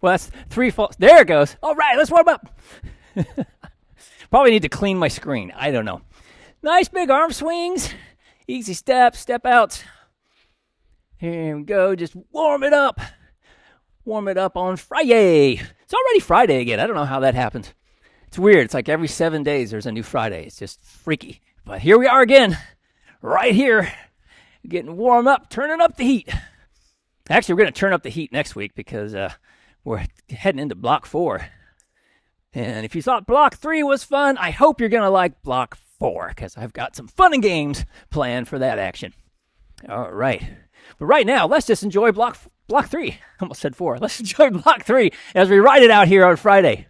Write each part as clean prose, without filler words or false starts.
Well, that's 3 falls. There it goes. All right, let's warm up. Probably need to clean my screen. I don't know. Nice big arm swings. Easy steps, step outs. Here we go. Just warm it up. Warm it up on Friday. It's already Friday again. I don't know how that happens. It's weird. It's like every 7 days there's a new Friday. It's just freaky. But here we are again. Right here. Getting warm up. Turning up the heat. Actually, we're going to turn up the heat next week because we're heading into Block 4. And if you thought Block 3 was fun, I hope you're going to like Block 4 because I've got some fun and games planned for that action. All right. But right now, let's just enjoy Block 3. I almost said 4. Let's enjoy Block 3 as we ride it out here on Friday.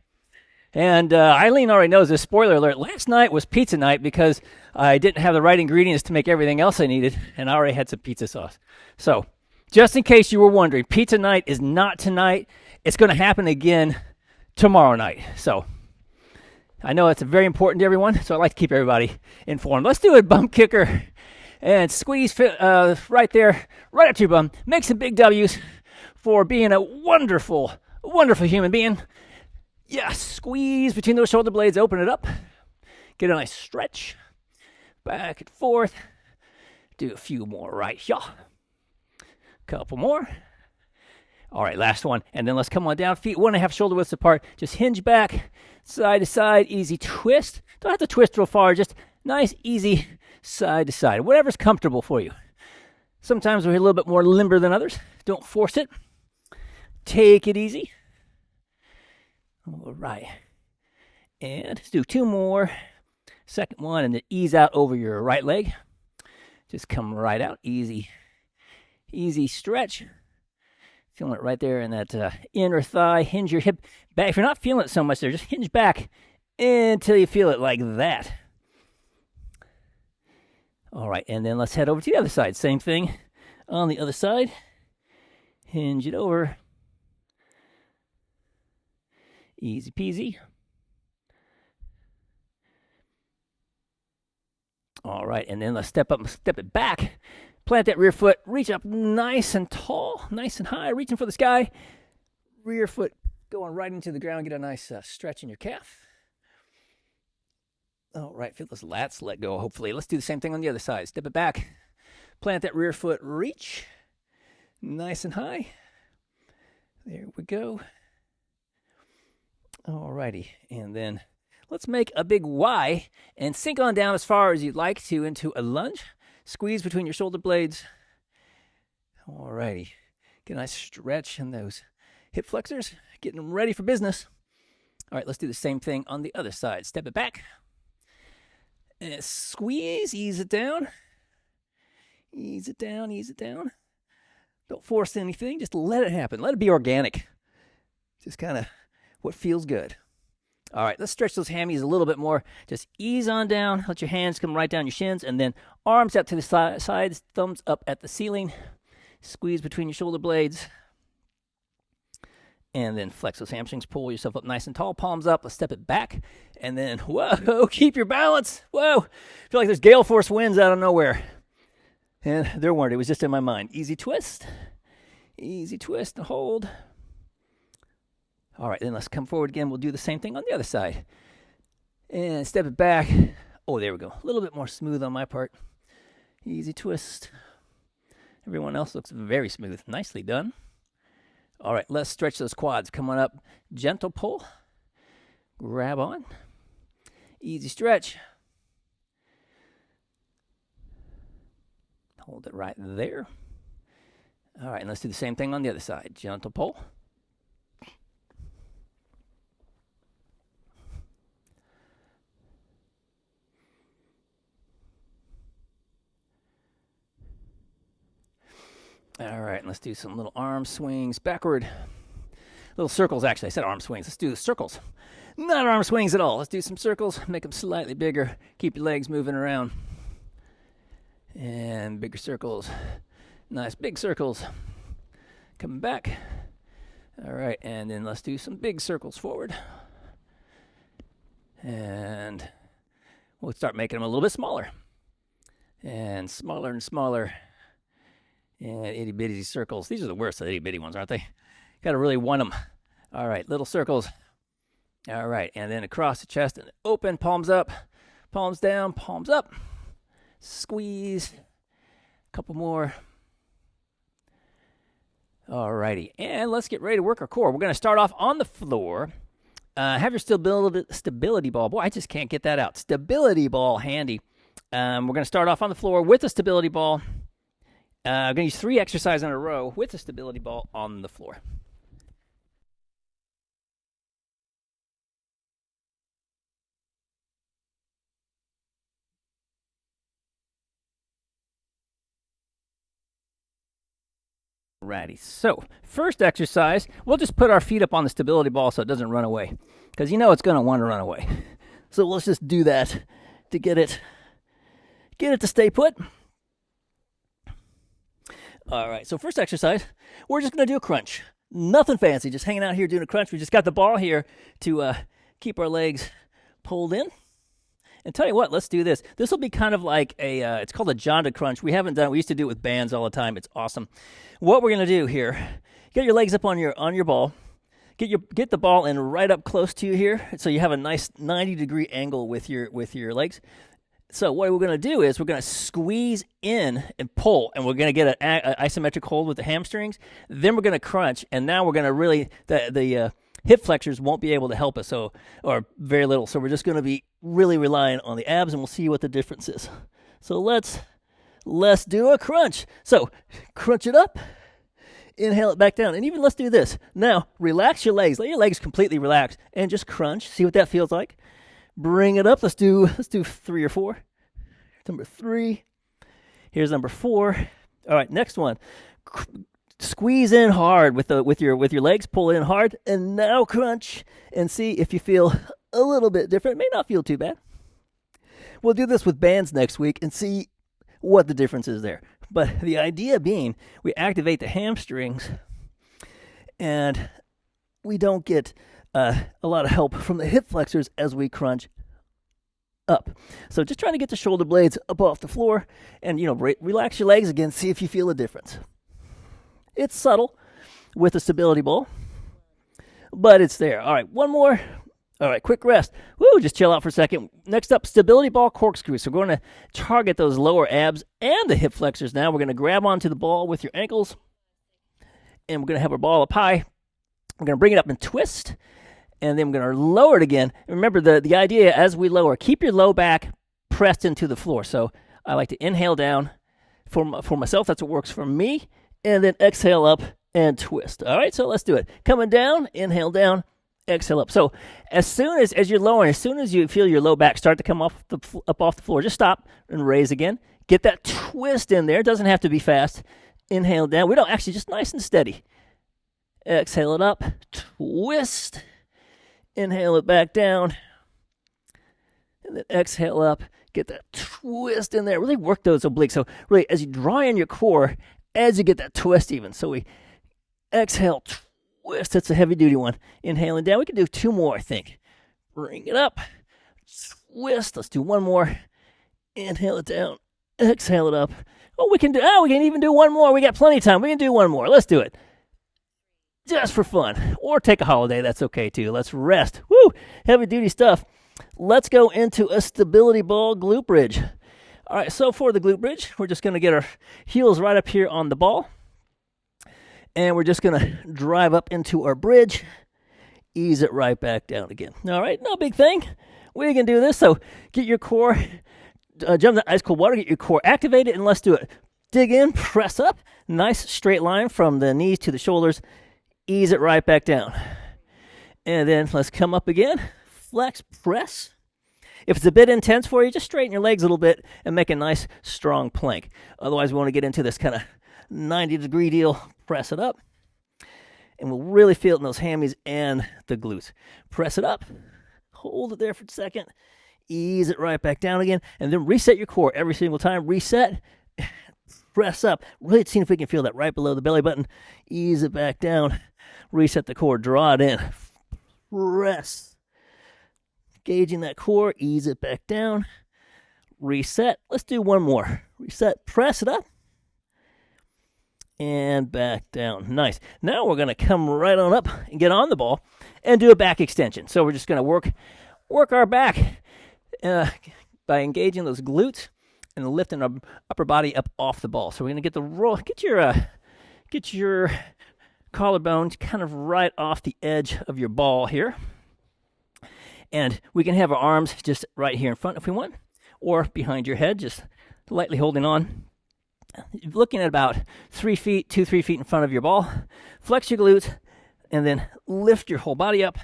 And Eileen already knows this. Spoiler alert. Last night was pizza night because I didn't have the right ingredients to make everything else I needed, and I already had some pizza sauce. So, just in case you were wondering, pizza night is not tonight. It's going to happen again tomorrow night. So, I know it's very important to everyone, so I like to keep everybody informed. Let's do a bum kicker and squeeze right there, right up to your bum. Make some big W's for being a wonderful, wonderful human being. Yes, squeeze between those shoulder blades, open it up. Get a nice stretch. Back and forth. Do a few more right here. Couple more. All right, last one. And then let's come on down. Feet 1.5 shoulder widths apart. Just hinge back, side to side, easy twist. Don't have to twist real far. Just nice, easy side to side. Whatever's comfortable for you. Sometimes we're a little bit more limber than others. Don't force it. Take it easy. All right. And let's do 2 more. Second one, and then ease out over your right leg. Just come right out. Easy stretch. Feeling it right there in that inner thigh. Hinge your hip back. If you're not feeling it so much there, just hinge back until you feel it like that. All right, and then let's head over to the other side. Same thing on the other side. Hinge it over. Easy peasy. All right, and then let's step up and step it back. Plant that rear foot, reach up nice and tall, nice and high, reaching for the sky. Rear foot going right into the ground. Get a nice stretch in your calf. All right, feel those lats let go, hopefully. Let's do the same thing on the other side. Step it back. Plant that rear foot, reach. Nice and high. There we go. All righty, and then let's make a big Y and sink on down as far as you'd like to into a lunge. Squeeze between your shoulder blades. All righty. Get a nice stretch in those hip flexors. Getting them ready for business. All right, let's do the same thing on the other side. Step it back. And squeeze. Ease it down. Ease it down. Ease it down. Don't force anything. Just let it happen. Let it be organic. Just kind of what feels good. All right, let's stretch those hammies a little bit more. Just ease on down. Let your hands come right down your shins, and then arms out to the sides, thumbs up at the ceiling. Squeeze between your shoulder blades. And then flex those hamstrings. Pull yourself up nice and tall. Palms up. Let's step it back. And then, whoa, keep your balance. Whoa. I feel like there's gale force winds out of nowhere. And there weren't. It was just in my mind. Easy twist. Easy twist and hold. All right, then let's come forward again. We'll do the same thing on the other side. And step it back. Oh, there we go. A little bit more smooth on my part. Easy twist. Everyone else looks very smooth. Nicely done. All right, let's stretch those quads. Come on up. Gentle pull. Grab on. Easy stretch. Hold it right there. All right, and let's do the same thing on the other side. Gentle pull. All right, let's do some little arm swings backward. Little circles, actually. I said arm swings. Let's do circles. Not arm swings at all. Let's do some circles. Make them slightly bigger. Keep your legs moving around. And bigger circles. Nice big circles. Coming back. All right, and then let's do some big circles forward. And we'll start making them a little bit smaller. And smaller and smaller. And itty bitty circles. These are the worst of the itty bitty ones, aren't they? Got to really want them All right, little circles. All right, and then across the chest and open, palms up, palms down, palms up. Squeeze. A couple more. All righty, and let's get ready to work our core. We're going to start off on the floor. Have your stability ball. Boy, I just can't get that out. Stability ball handy. We're going to start off on the floor with the stability ball. I'm going to use 3 exercises in a row with the stability ball on the floor. Righty. So, first exercise, we'll just put our feet up on the stability ball so it doesn't run away. Because you know it's going to want to run away. So let's just do that to get it to stay put. All right, so first exercise, we're just going to do a crunch. Nothing fancy, just hanging out here doing a crunch. We just got the ball here to keep our legs pulled in. And tell you what, let's do this. This will be kind of like it's called a Jonda crunch. We haven't done it. We used to do it with bands all the time. It's awesome. What we're going to do here, get your legs up on your ball. Get the ball in right up close to you here, so you have a nice 90-degree angle with your legs. So what we're going to do is we're going to squeeze in and pull, and we're going to get an isometric hold with the hamstrings. Then we're going to crunch, and now we're going to really the hip flexors won't be able to help us, or very little. So we're just going to be really relying on the abs, and we'll see what the difference is. So let's do a crunch. So crunch it up. Inhale it back down. And even let's do this. Now, relax your legs. Let your legs completely relax and just crunch. See what that feels like. Bring it up. Let's do 3 or 4. Number 3. Here's number 4. All right, next one. Squeeze in hard with your legs. Pull in hard. And now crunch and see if you feel a little bit different. It may not feel too bad. We'll do this with bands next week and see what the difference is there. But the idea being, we activate the hamstrings, and we don't get a lot of help from the hip flexors as we crunch up. So just trying to get the shoulder blades up off the floor, and relax your legs again. See if you feel a difference. It's subtle with the stability ball, but it's there. All right, one more. All right, quick rest. Woo, just chill out for a second. Next up, stability ball corkscrew. So we're going to target those lower abs and the hip flexors now. We're going to grab onto the ball with your ankles, and we're going to have our ball up high. We're going to bring it up and twist, and then we're going to lower it again. And remember, the idea as we lower, keep your low back pressed into the floor. So I like to inhale down. For myself, that's what works for me, and then exhale up and twist. All right, so let's do it. Coming down, inhale down. Exhale up. So as soon as you're lowering, as soon as you feel your low back start to come up off the floor, just stop and raise again. Get that twist in there. It doesn't have to be fast. Inhale down. We don't actually, just nice and steady. Exhale it up. Twist. Inhale it back down. And then exhale up. Get that twist in there. Really work those obliques. So really, as you draw in your core, as you get that twist even. So we exhale, twist. That's a heavy duty one. Inhaling down. We can do 2 more, I think. Bring it up. Twist. Let's do 1 more. Inhale it down. Exhale it up. Oh, we can even do 1 more. We got plenty of time. We can do 1 more. Let's do it. Just for fun. Or take a holiday. That's okay too. Let's rest. Woo! Heavy duty stuff. Let's go into a stability ball glute bridge. All right, so for the glute bridge, we're just going to get our heels right up here on the ball. And we're just going to drive up into our bridge, ease it right back down again. All right, no big thing. We can do this. So get your core, jump in the ice cold water, get your core activated, and let's do it. Dig in, press up, nice straight line from the knees to the shoulders, ease it right back down. And then let's come up again, flex, press. If it's a bit intense for you, just straighten your legs a little bit and make a nice, strong plank. Otherwise, we want to get into this kind of 90-degree deal. Press it up, and we'll really feel it in those hammies and the glutes. Press it up, hold it there for a second, ease it right back down again, and then reset your core every single time. Reset, press up. Really see if we can feel that right below the belly button. Ease it back down, reset the core, draw it in, press. Engaging that core, ease it back down, reset. Let's do 1 more. Reset, press it up. and back down. Nice. Now we're going to come right on up and get on the ball and do a back extension. So we're just going to work our back by engaging those glutes and lifting our upper body up off the ball. So we're going to get your collarbone kind of right off the edge of your ball here. And we can have our arms just right here in front if we want, or behind your head, just lightly holding on. Looking at about 3 feet, 2-3 feet in front of your ball. Flex your glutes, and then lift your whole body up,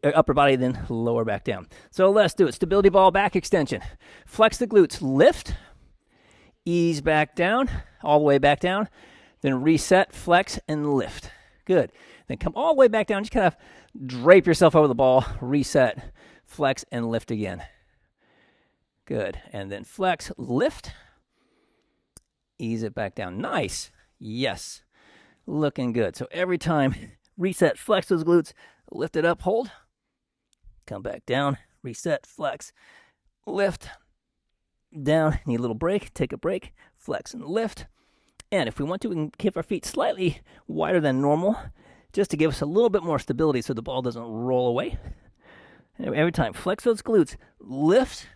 upper body, then lower back down. So let's do it. Stability ball back extension. Flex the glutes, lift, ease back down, all the way back down. Then reset, flex, and lift. Good. Then come all the way back down. Just kind of drape yourself over the ball, reset, flex, and lift again. Good. And then flex, lift, ease it back down. Nice. Yes. Looking good. So every time, reset, flex those glutes, lift it up, hold, come back down, reset, flex, lift, down. Need a little break, take a break, flex and lift. And if we want to, we can keep our feet slightly wider than normal, just to give us a little bit more stability so the ball doesn't roll away. And every time, flex those glutes, lift,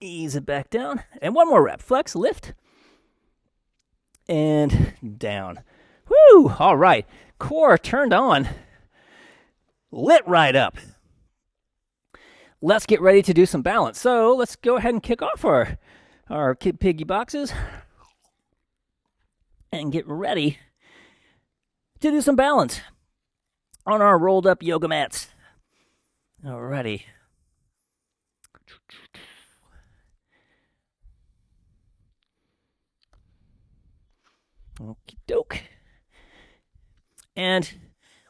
ease it back down. And one more rep, flex, lift, and down. Woo! All right. Core turned on. Lit right up. Let's get ready to do some balance. So let's go ahead and kick off our piggy boxes and get ready to do some balance on our rolled up yoga mats. Alrighty. Okie doke. And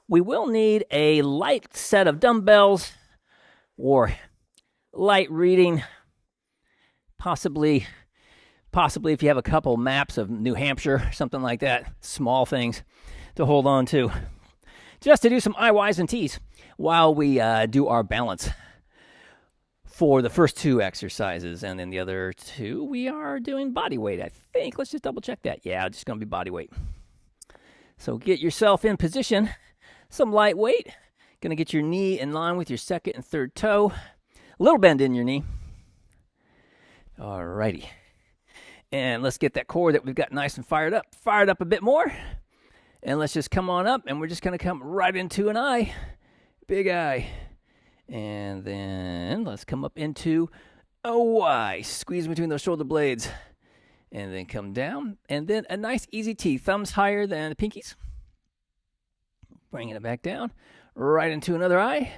we will need a light set of dumbbells or light reading, possibly if you have a couple maps of New Hampshire, something like that, small things to hold on to, just to do some IYs and T's while we do our balance for the first 2 exercises. And then the other 2, we are doing body weight, I think. Let's just double check that. Yeah, it's just going to be body weight. So get yourself in position, some light weight. Going to get your knee in line with your second and third toe. A little bend in your knee. All righty. And let's get that core that we've got nice and fired up a bit more. And let's just come on up, and we're just going to come right into an I, big I. And then let's come up into a Y, squeeze between those shoulder blades. And then come down, and then a nice easy T, thumbs higher than the pinkies. Bringing it back down, right into another I.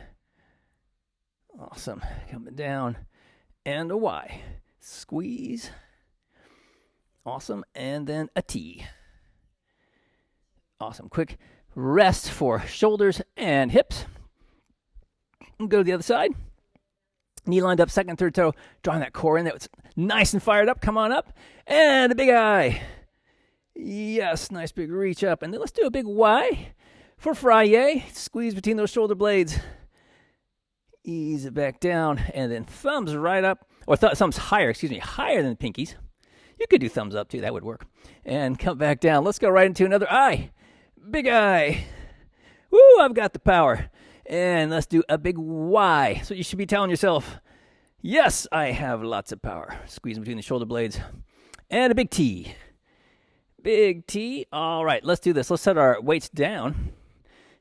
Awesome. Coming down, and a Y. Squeeze. Awesome. And then a T. Awesome. Quick rest for shoulders and hips. And go to the other side. Knee lined up, second, third toe, drawing that core in. That was nice and fired up. Come on up. And a big I. Yes, nice big reach up. And then let's do a big Y for Friday. Squeeze between those shoulder blades. Ease it back down. And then thumbs right up. Or thumbs higher, higher than the pinkies. You could do thumbs up too. That would work. And come back down. Let's go right into another I. Big I. Woo, I've got the power. And let's do a big Y. So you should be telling yourself, yes, I have lots of power. Squeeze between the shoulder blades. And a big T. Big T. All right, let's do this. Let's set our weights down.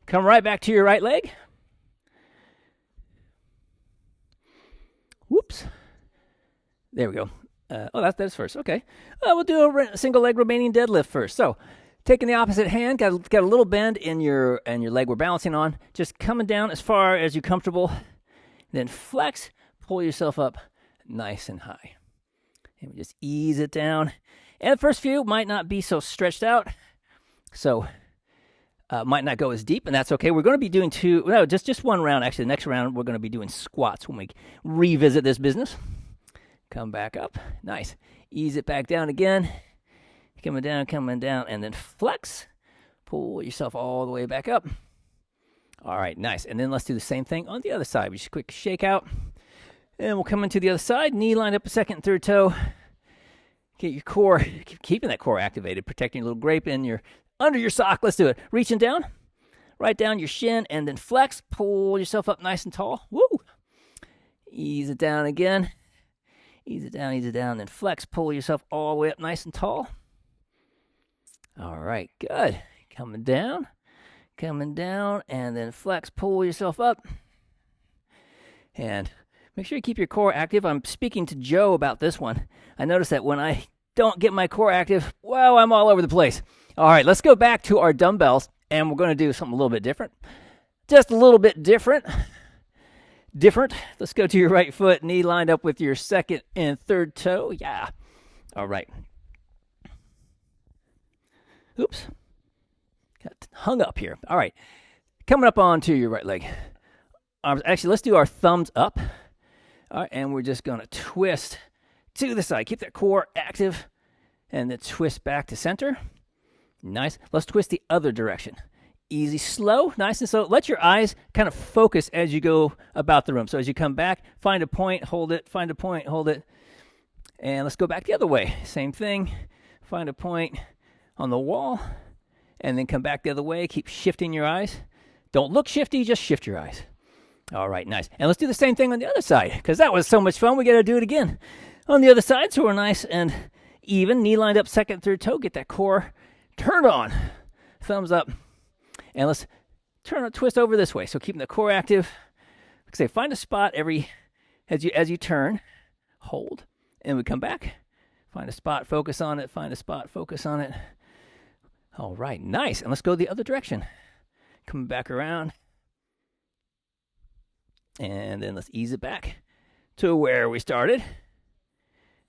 Come right back to your right leg. Whoops. There we go. That's first. Okay. We'll do a single leg remaining deadlift first. So, taking the opposite hand, got a little bend in your leg we're balancing on. Just coming down as far as you're comfortable. Then flex, pull yourself up nice and high. And we just ease it down. And the first few might not be so stretched out. So, might not go as deep, and that's okay. We're going to be doing just one round. Actually, the next round, we're going to be doing squats when we revisit this business. Come back up. Nice. Ease it back down again. Coming down, and then flex. Pull yourself all the way back up. All right, nice. And then let's do the same thing on the other side. We just quick shake out. And we'll come into the other side. Knee lined up a second and third toe. Get your core, keeping that core activated, protecting your little grape under your sock. Let's do it. Reaching down, right down your shin, and then flex. Pull yourself up nice and tall. Woo! Ease it down again. Ease it down, then flex. Pull yourself all the way up nice and tall. All right, good. Coming down, and then flex. Pull yourself up. And make sure you keep your core active. I'm speaking to Joe about this one. I notice that when I don't get my core active, well, I'm all over the place. All right, let's go back to our dumbbells, and we're going to do something a little bit different. Just a little bit different. Let's go to your right foot, knee lined up with your second and third toe. Yeah. All right. Oops. Got hung up here. All right. Coming up onto your right leg. Actually, let's do our thumbs up. All right, and we're just going to twist to the side. Keep that core active, and then twist back to center. Nice. Let's twist the other direction. Easy, slow, nice and slow. Let your eyes kind of focus as you go about the room. So as you come back, find a point, hold it, find a point, hold it. And let's go back the other way. Same thing. Find a point on the wall, and then come back the other way. Keep shifting your eyes. Don't look shifty, just shift your eyes. All right, nice. And let's do the same thing on the other side, because that was so much fun. We got to do it again on the other side, so we're nice and even. Knee lined up, second, third toe. Get that core turned on. Thumbs up. And let's twist over this way. So keeping the core active. Like I say, find a spot as you turn. Hold. And we come back. Find a spot, focus on it. Find a spot, focus on it. All right, nice. And let's go the other direction. Coming back around. And then let's ease it back to where we started.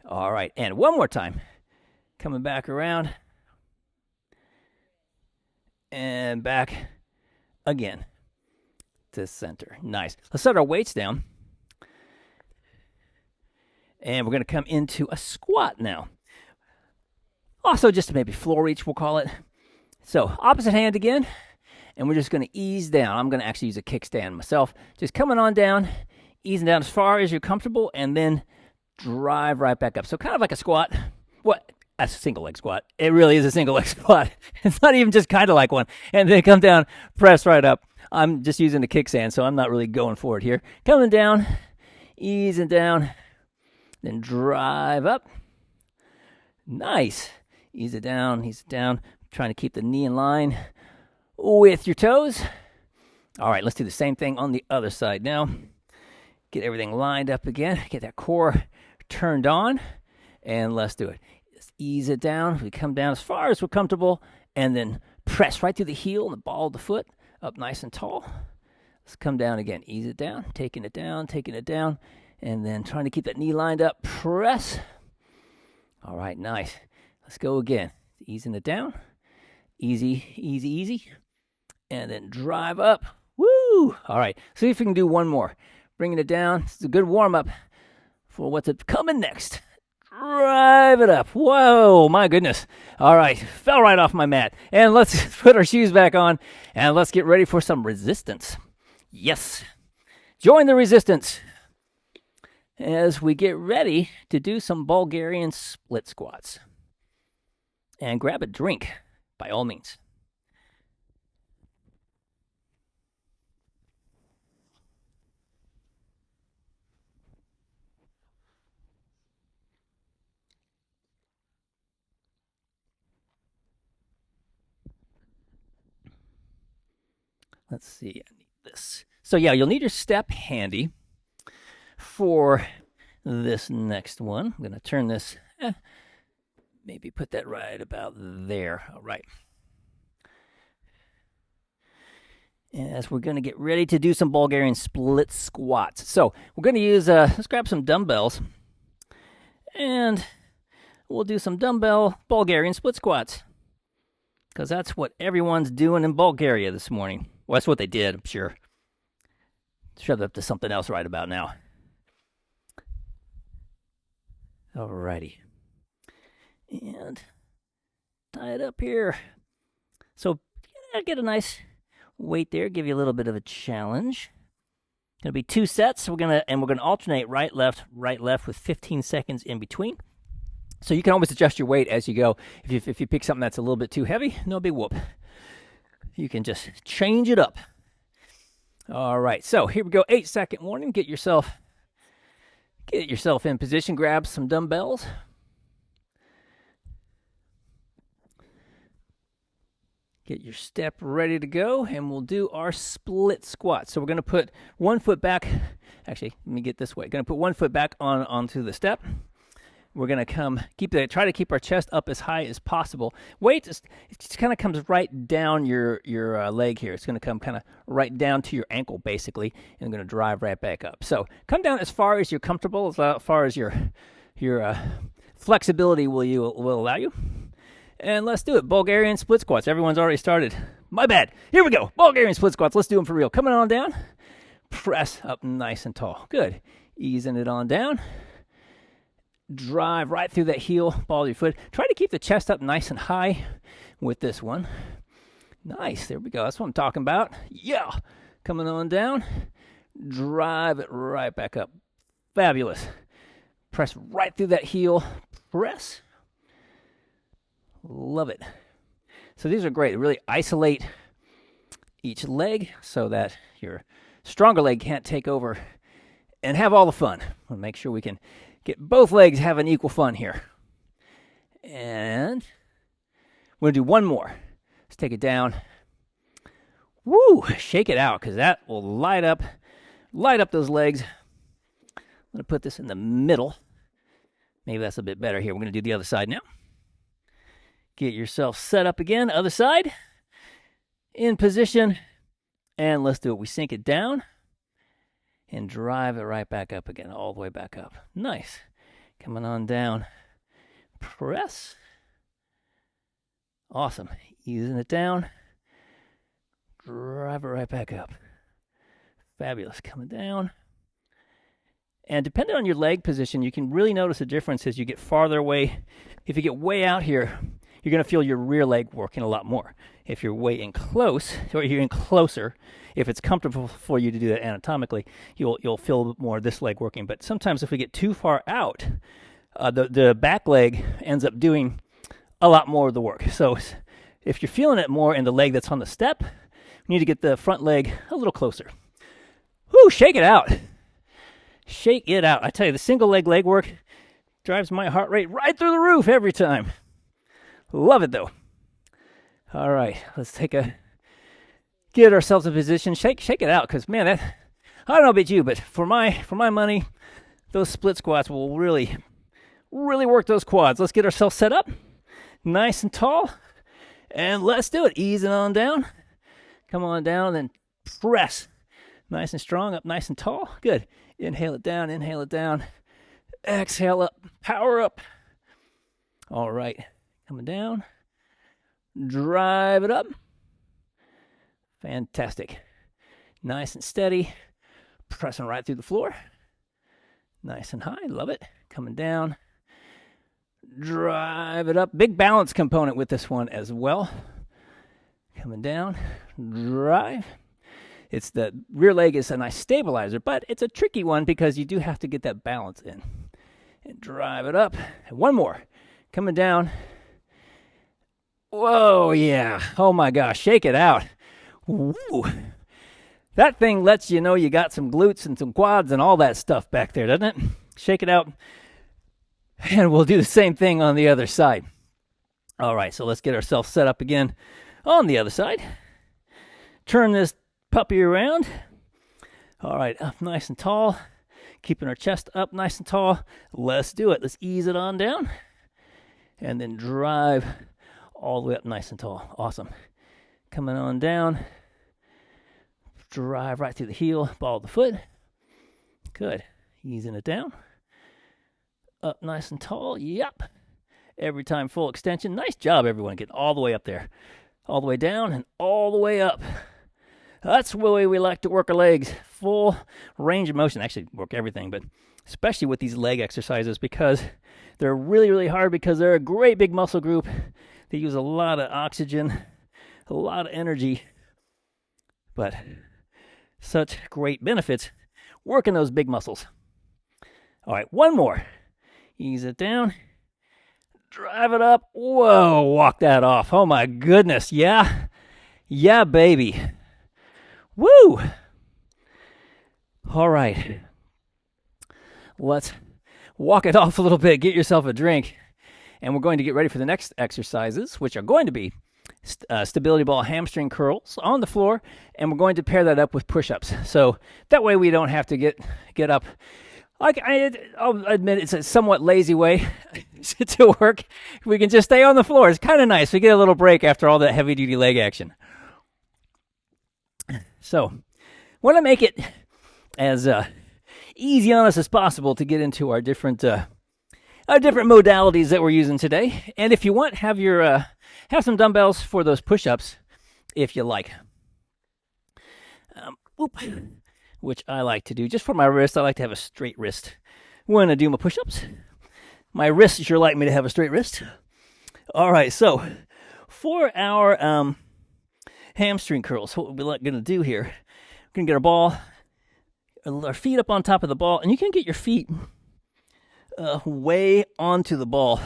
All right, and one more time. Coming back around. And back again to center. Nice. Let's set our weights down. And we're going to come into a squat now. Also, just maybe floor reach, we'll call it. So, opposite hand again. And we're just going to ease down. I'm going to actually use a kickstand myself. Just coming on down, easing down as far as you're comfortable, and then drive right back up. So, kind of like a squat. What? A single leg squat. It really is a single leg squat. It's not even just kind of like one. And then come down, press right up. I'm just using the kickstand, so I'm not really going for it here. Coming down, easing down, then drive up. Nice. Ease it down, ease it down. Trying to keep the knee in line with your toes. All right, let's do the same thing on the other side now. Get everything lined up again. Get that core turned on, and let's do it. Ease it down. We come down as far as we're comfortable, and then press right through the heel and the ball of the foot up nice and tall. Let's come down again. Ease it down, taking it down, and then trying to keep that knee lined up. Press. All right, nice. Let's go again. Easing it down. Easy, easy, easy. And then drive up. Woo! All right, see if we can do one more. Bringing it down. It's a good warm-up for what's coming next. Drive it up. Whoa, my goodness. All right, fell right off my mat. And let's put our shoes back on, and let's get ready for some resistance. Yes, join the resistance as we get ready to do some Bulgarian split squats. And grab a drink, by all means. Let's see, I need this. So yeah, you'll need your step handy for this next one. I'm going to turn this, maybe put that right about there. All right. As we're going to get ready to do some Bulgarian split squats. So we're going to use, let's grab some dumbbells, and we'll do some dumbbell Bulgarian split squats, because that's what everyone's doing in Bulgaria this morning. Well, that's what they did, I'm sure. Shoved up to something else right about now. Alrighty. And tie it up here. So get a nice weight there, give you a little bit of a challenge. Gonna be 2 sets. We're gonna alternate right left with 15 seconds in between. So you can always adjust your weight as you go. If you pick something that's a little bit too heavy, no big whoop. You can just change it up. All right, so here we go. 8-second warning. Get yourself in position. Grab some dumbbells. Get your step ready to go, and we'll do our split squat. So we're going to put one foot back. Actually, let me get this way. Going to put one foot back onto the step. We're going to try to keep our chest up as high as possible. Weight, it just kind of comes right down your leg here. It's going to come kind of right down to your ankle, basically, and going to drive right back up. So come down as far as you're comfortable, as far as your flexibility will allow you. And let's do it. Bulgarian split squats. Everyone's already started. My bad. Here we go. Bulgarian split squats. Let's do them for real. Coming on down. Press up nice and tall. Good. Easing it on down. Drive right through that heel, ball of your foot. Try to keep the chest up nice and high with this one. Nice. There we go. That's what I'm talking about. Yeah. Coming on down. Drive it right back up. Fabulous. Press right through that heel. Press. Love it. So these are great. Really isolate each leg so that your stronger leg can't take over and have all the fun. We'll make sure we can get both legs having equal fun here. And we're going to do one more. Let's take it down. Woo! Shake it out because that will light up those legs. I'm going to put this in the middle. Maybe that's a bit better here. We're going to do the other side now. Get yourself set up again. Other side. In position. And let's do it. We sink it down. And drive it right back up again. All the way back up. Nice. Coming on down. Press. Awesome. Easing it down. Drive it right back up. Fabulous. Coming down. And depending on your leg position, you can really notice a difference as you get farther away. If you get way out here, you're going to feel your rear leg working a lot more. If you're way in close, or you're in closer, if it's comfortable for you to do that anatomically, you'll feel more of this leg working. But sometimes if we get too far out, the back leg ends up doing a lot more of the work. So if you're feeling it more in the leg that's on the step, you need to get the front leg a little closer. Whoo, shake it out. Shake it out. I tell you, the single leg work drives my heart rate right through the roof every time. Love it, though. All right, let's get ourselves in position. Shake it out, because, man, I don't know about you, but for my money, those split squats will really, really work those quads. Let's get ourselves set up, nice and tall, and let's do it. Easing on down. Come on down, and press. Nice and strong, up nice and tall. Good. Inhale it down, exhale up, power up. All right, coming down, drive it up. Fantastic. Nice and steady, pressing right through the floor. Nice and high, love it. Coming down, drive it up. Big balance component with this one as well. Coming down, drive. It's the rear leg is a nice stabilizer, but it's a tricky one because you do have to get that balance in. And drive it up. And one more. Coming down. Whoa, yeah. Oh my gosh, shake it out. Woo. That thing lets you know you got some glutes and some quads and all that stuff back there, doesn't it? Shake it out. And we'll do the same thing on the other side. All right, so let's get ourselves set up again on the other side. Turn this puppy around. All right, up nice and tall. Keeping our chest up nice and tall. Let's do it. Let's ease it on down. And then drive all the way up nice and tall. Awesome. Coming on down. Drive right through the heel, ball of the foot. Good. Easing it down. Up nice and tall. Yep. Every time full extension. Nice job, everyone. Getting all the way up there. All the way down and all the way up. That's the way we like to work our legs. Full range of motion. Actually, work everything, but especially with these leg exercises because they're really, really hard because they're a great big muscle group. They use a lot of oxygen, a lot of energy, but such great benefits working those big muscles. All right, one more. Ease it down. Drive it up. Whoa, walk that off. Oh my goodness. Yeah. Yeah, baby. Woo. All right. Let's walk it off a little bit. Get yourself a drink. And we're going to get ready for the next exercises, which are going to be stability ball hamstring curls on the floor, and we're going to pair that up with push-ups. So that way we don't have to get up. I'll admit it's a somewhat lazy way to work. We can just stay on the floor. It's kind of nice. We get a little break after all that heavy-duty leg action. So want to make it as easy on us as possible to get into our different modalities that we're using today. And if you want, have some dumbbells for those push-ups if you like. Which I like to do. Just for my wrist, I like to have a straight wrist when I do my push-ups. My wrist sure like me to have a straight wrist. All right, so for our hamstring curls, what we're going to do here, we're going to get our ball, our feet up on top of the ball, and you can get your feet way onto the ball.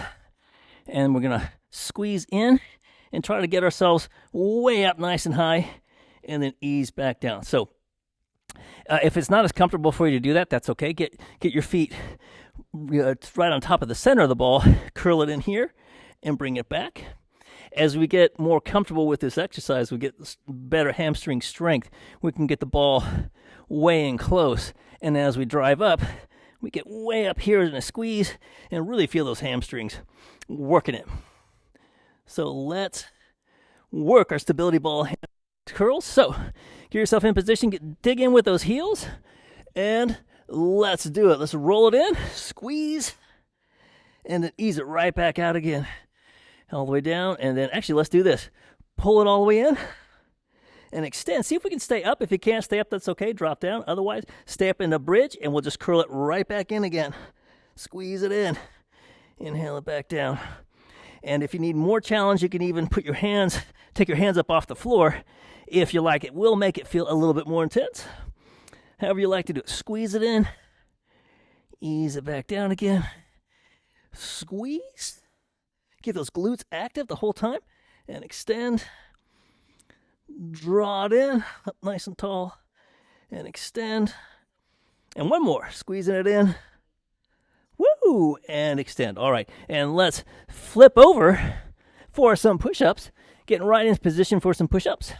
And we're going to squeeze in and try to get ourselves way up nice and high and then ease back down. So if it's not as comfortable for you to do that, that's okay. Get your feet right on top of the center of the ball, curl it in here, and bring it back. As we get more comfortable with this exercise, we get better hamstring strength. We can get the ball way in close, and as we drive up, we get way up here in a squeeze and really feel those hamstrings working it. So let's work our stability ball curls. So get yourself in position, dig in with those heels, and let's do it. Let's roll it in, squeeze, and then ease it right back out again. All the way down, and then actually let's do this. Pull it all the way in and extend. See if we can stay up. If you can't stay up, that's okay. Drop down. Otherwise, stay up in the bridge, and we'll just curl it right back in again. Squeeze it in. Inhale it back down. And if you need more challenge, you can even take your hands up off the floor if you like. It will make it feel a little bit more intense. However you like to do it. Squeeze it in. Ease it back down again. Squeeze. Keep those glutes active the whole time. And extend. Draw it in. Up nice and tall. And extend. And one more. Squeezing it in. Woo! And extend. All right. And let's flip over for some push-ups. Getting right in position for some push-ups.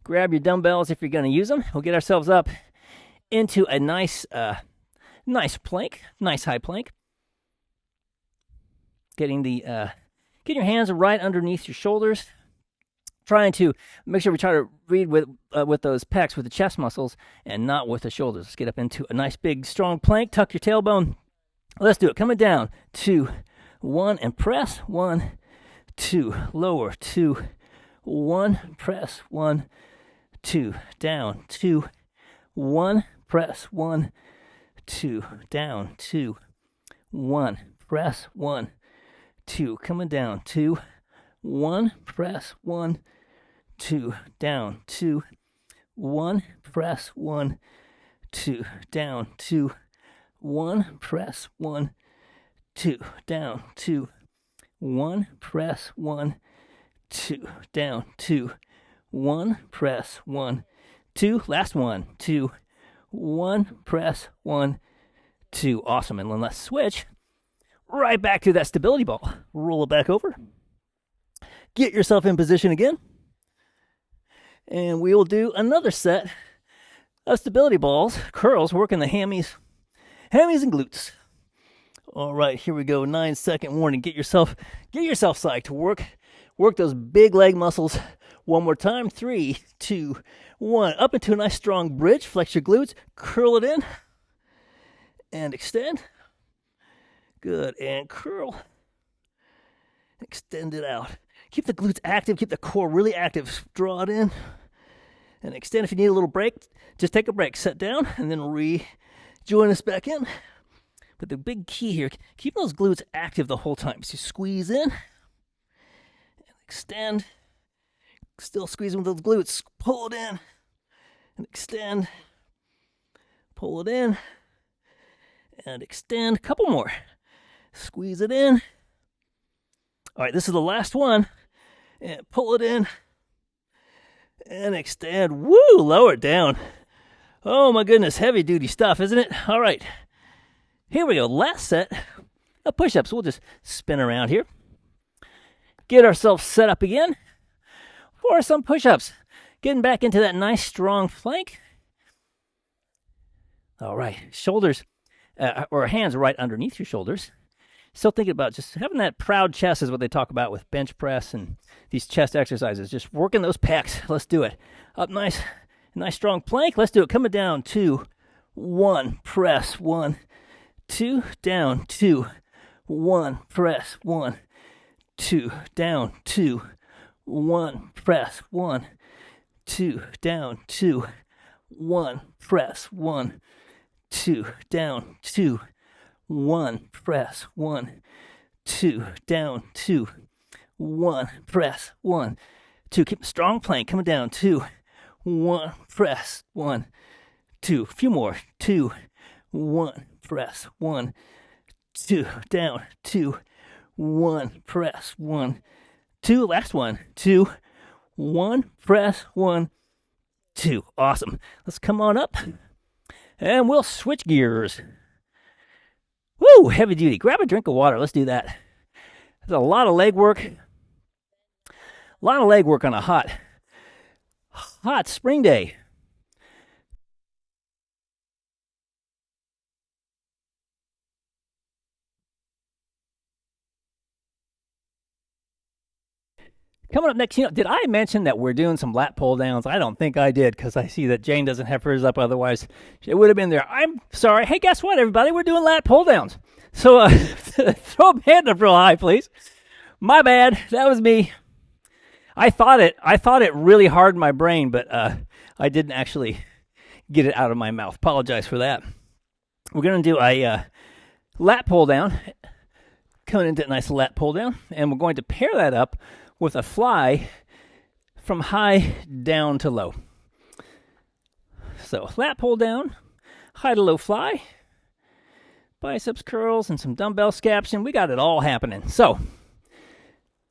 Grab your dumbbells if you're going to use them. We'll get ourselves up into a nice plank. Nice high plank. Get your hands right underneath your shoulders. Trying to make sure we try to read with those pecs, with the chest muscles, and not with the shoulders. Let's get up into a nice big strong plank. Tuck your tailbone. Let's do it. Coming down. 2, 1, and press. 1, 2. Lower. 2, 1. Press. 1, 2. Down. 2, 1. Press. 1, 2. Down. 2, 1. Press. 1, 2. Coming down. 2, 1. Press. 1, 2. Down. 2, 1. Press. 1, 2. Down. 2, 1. Press. 1, 2. Down. 2, 1. Press. 1, 2. Down. 2, 1. Press. 1, 2. Last one. 2, 1. Press. 1, 2. Awesome. And then let's switch right back to that stability ball. Roll it back over. Get yourself in position again. And we will do another set of stability balls, curls, working the hammies and glutes. All right, here we go. 9-second warning. Get yourself psyched to work those big leg muscles. One more time. 3, 2, 1. Up into a nice strong bridge. Flex your glutes. Curl it in. And extend. Good. And curl. Extend it out. Keep the glutes active. Keep the core really active. Draw it in. And extend. If you need a little break, just take a break. Set down. And then rejoin us back in. But the big key here, keep those glutes active the whole time. So squeeze in. And extend. Still squeezing with those glutes. Pull it in. And extend. Pull it in. And extend. A couple more. Squeeze it in. All right, this is the last one. And pull it in and extend. Woo, lower it down. Oh my goodness, heavy duty stuff, isn't it? All right, here we go. Last set of push-ups. We'll just spin around here. Get ourselves set up again for some push-ups. Getting back into that nice strong plank. All right, shoulders or hands right underneath your shoulders. Still thinking about just having that proud chest is what they talk about with bench press and these chest exercises. Just working those pecs. Let's do it. Up nice strong plank. Let's do it. Coming down, 2, 1, press, 1, 2, down, 2, 1, press, 1, 2, down, 2, 1, press, 1, 2, down, 2, 1, press, 1, 2, down, 2, 1, press, 1, 2, down, 2, 1, press, 1, 2. Keep a strong plank. Coming down, 2, 1, press, 1, 2. A few more. 2, 1, press, 1, 2, down, 2, 1, press, 1, 2. Last one. 2, 1, press, 1, 2. Awesome. Let's come on up and we'll switch gears. Woo, heavy duty. Grab a drink of water. Let's do that. There's a lot of leg work. A lot of leg work on a hot spring day. Coming up next, did I mention that we're doing some lat pull downs? I don't think I did because I see that Jane doesn't have hers up. Otherwise, it would have been there. I'm sorry. Hey, guess what, everybody? We're doing lat pull downs. So throw a hand up real high, please. My bad. That was me. I thought it really hard in my brain, but I didn't actually get it out of my mouth. Apologize for that. We're going to do a lat pull down. Coming into a nice lat pull down. And we're going to pair that up with a fly from high down to low. So lat pull down, high to low fly, biceps curls, and some dumbbell scaption. We got it all happening. So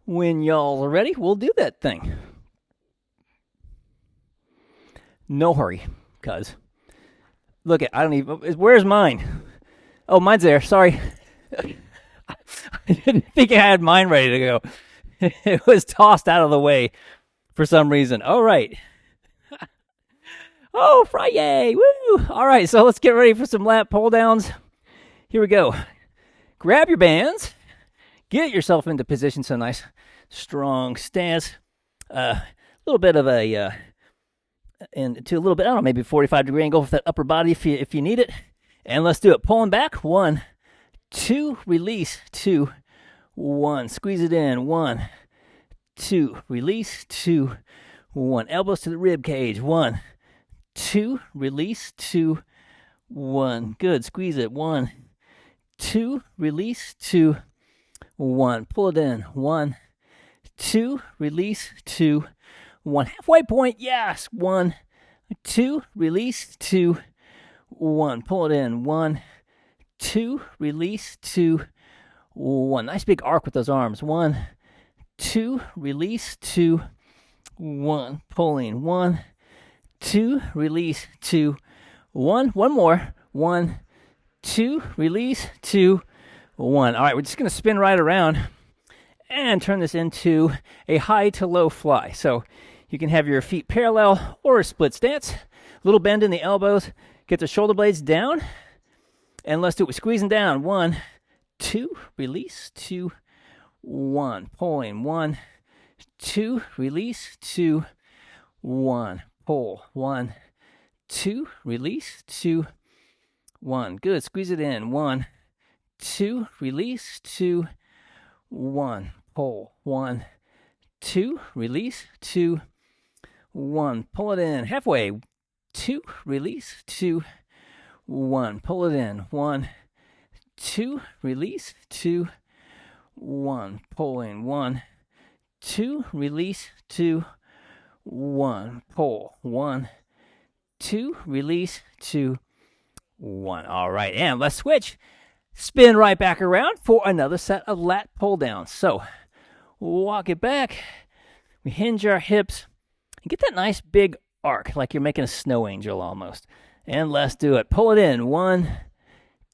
when y'all are ready, we'll do that thing. No hurry, cuz. Look at, where's mine? Oh, mine's there. Sorry. I didn't think I had mine ready to go. It was tossed out of the way for some reason. All right. Oh, Friday. Woo. All right, so let's get ready for some lat pull downs. Here we go. Grab your bands. Get yourself into position. So nice, strong stance. A little bit of into a little bit, I don't know, maybe 45-degree angle with that upper body if you need it. And let's do it. Pulling back. 1, 2, release. 2, 1, squeeze it in. 1, 2, release. 2, 1, elbows to the rib cage. 1, 2, release. 2, 1, good. Squeeze it. 1, 2, release. 2, 1, pull it in. 1, 2, release. 2, 1, halfway point. Yes. 1, 2, release. 2, 1, pull it in. 1, 2, release. 2, 1. Nice big arc with those arms. 1, 2, release. 2, 1, pulling. 1, 2, release. 2, 1. One more. 1, 2, release. 2, 1. All right, we're just going to spin right around and turn this into a high to low fly. So you can have your feet parallel or a split stance. Little bend in the elbows. Get the shoulder blades down. And let's do it. We're squeezing down. 1, 2, release. 2, 1, pulling. 1, 2, release. 2, 1, pull. 1, 2, release. 2, 1, good. Squeeze it in. 1, 2, release. 2, 1, pull. 1, 2, release. 2, 1, pull it in. Halfway. 2, release. 2, 1, pull it in. 1, 2, release. 2, 1, pulling. 1, 2, release. 2, 1, pull. 1, 2, release. 2, 1. All right, and let's switch. Spin right back around for another set of lat pull downs. So walk it back. We hinge our hips and get that nice big arc like you're making a snow angel almost. And let's do it. Pull it in. 1,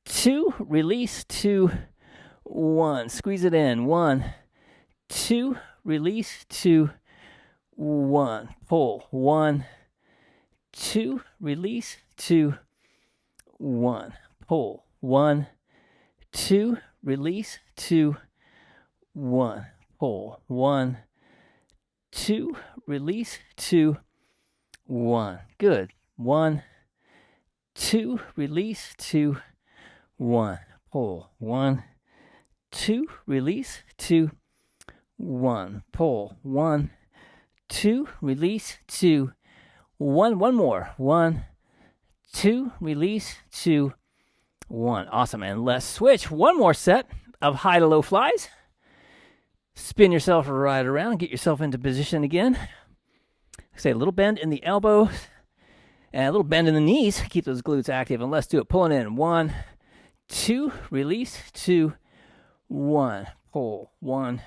2, release, 2, 1. Squeeze it in. 1, 2, release, 2, 1. Pull. 1, 2, release, 2, 1. Pull. 1, 2, release, 2, 1. Pull. 1, 2, release, 2, 1. Good. 1, 2, release, 2, 1. Pull. 1, 2, release, 2, 1. Pull. 1, 2, release, 2, 1. One more. 1, 2, release, 2, 1. Awesome. And let's switch. One more set of high to low flies. Spin yourself right around. Get yourself into position again. Say a little bend in the elbows and a little bend in the knees. Keep those glutes active. And let's do it. Pulling in. 1, 2, release, 2, 1. Pull. 1,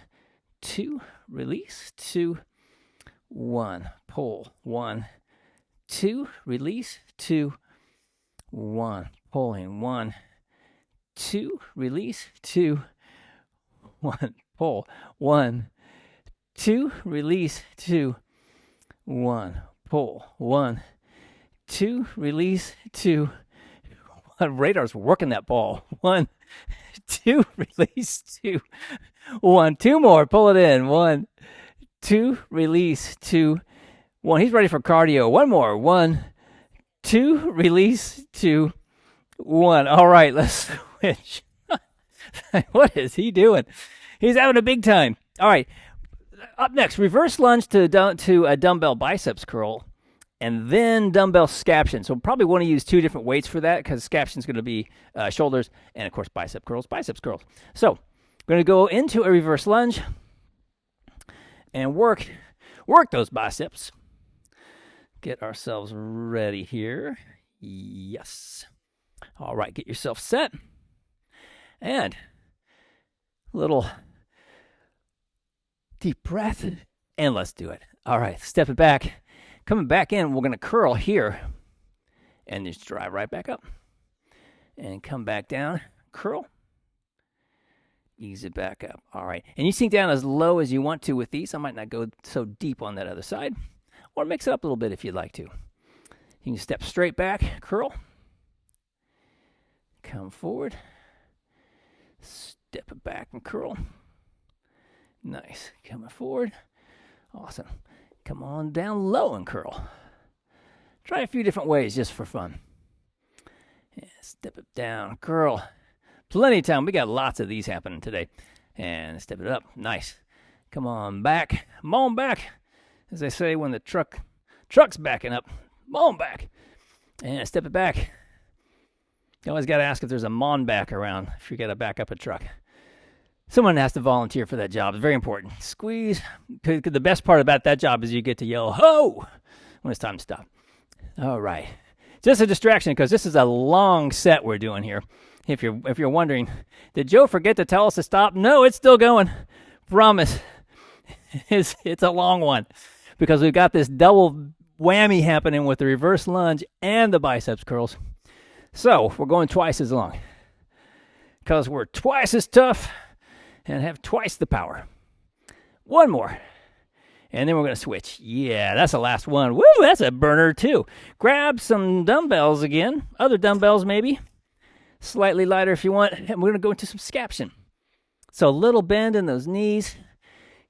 2, release, 2, 1. Pull. 1, 2, release, 2, 1. Pulling. 1, 2, release, 2, 1. Pull. 1, 2, release, 2, 1. Pull. 1, 2, release, 2, 1. Radar's working that ball. 1, 2, release, 2, 1. 2 more. Pull it in. 1, 2, release, 2, 1. He's ready for cardio. 1 more. 1, 2, release, 2, 1. All right, let's switch. What is he doing? He's having a big time. All right. Up next, reverse lunge to a dumbbell biceps curl, and then dumbbell scaption. So probably want to use 2 different weights for that because scaption's going to be shoulders and, of course, biceps curls. So we're going to go into a reverse lunge and work those biceps. Get ourselves ready here. Yes. All right, get yourself set. And a little deep breath, and let's do it. All right, step it back. Coming back in, we're going to curl here and just drive right back up. And come back down, curl. Ease it back up. All right, and you sink down as low as you want to with these. I might not go so deep on that other side, or mix it up a little bit if you'd like to. You can step straight back, curl. Come forward. Step it back and curl. Nice. Coming forward. Awesome. Come on down low and curl. Try a few different ways just for fun. And step it down, curl. Plenty of time. We got lots of these happening today. And step it up. Nice. Come on back. Come on back. As they say when the truck's backing up. Come on back. And step it back. You always got to ask if there's a mon back around if you got to back up a truck. Someone has to volunteer for that job. It's very important. Squeeze. The best part about that job is you get to yell, ho, when it's time to stop. All right. Just a distraction because this is a long set we're doing here. If you're wondering, did Joe forget to tell us to stop? No, it's still going. Promise. It's a long one because we've got this double whammy happening with the reverse lunge and the biceps curls. So we're going twice as long because we're twice as tough and have twice the power. 1 more. And then we're going to switch. Yeah, that's the last one. Woo, that's a burner too. Grab some dumbbells again. Other dumbbells maybe. Slightly lighter if you want. And we're going to go into some scaption. So a little bend in those knees.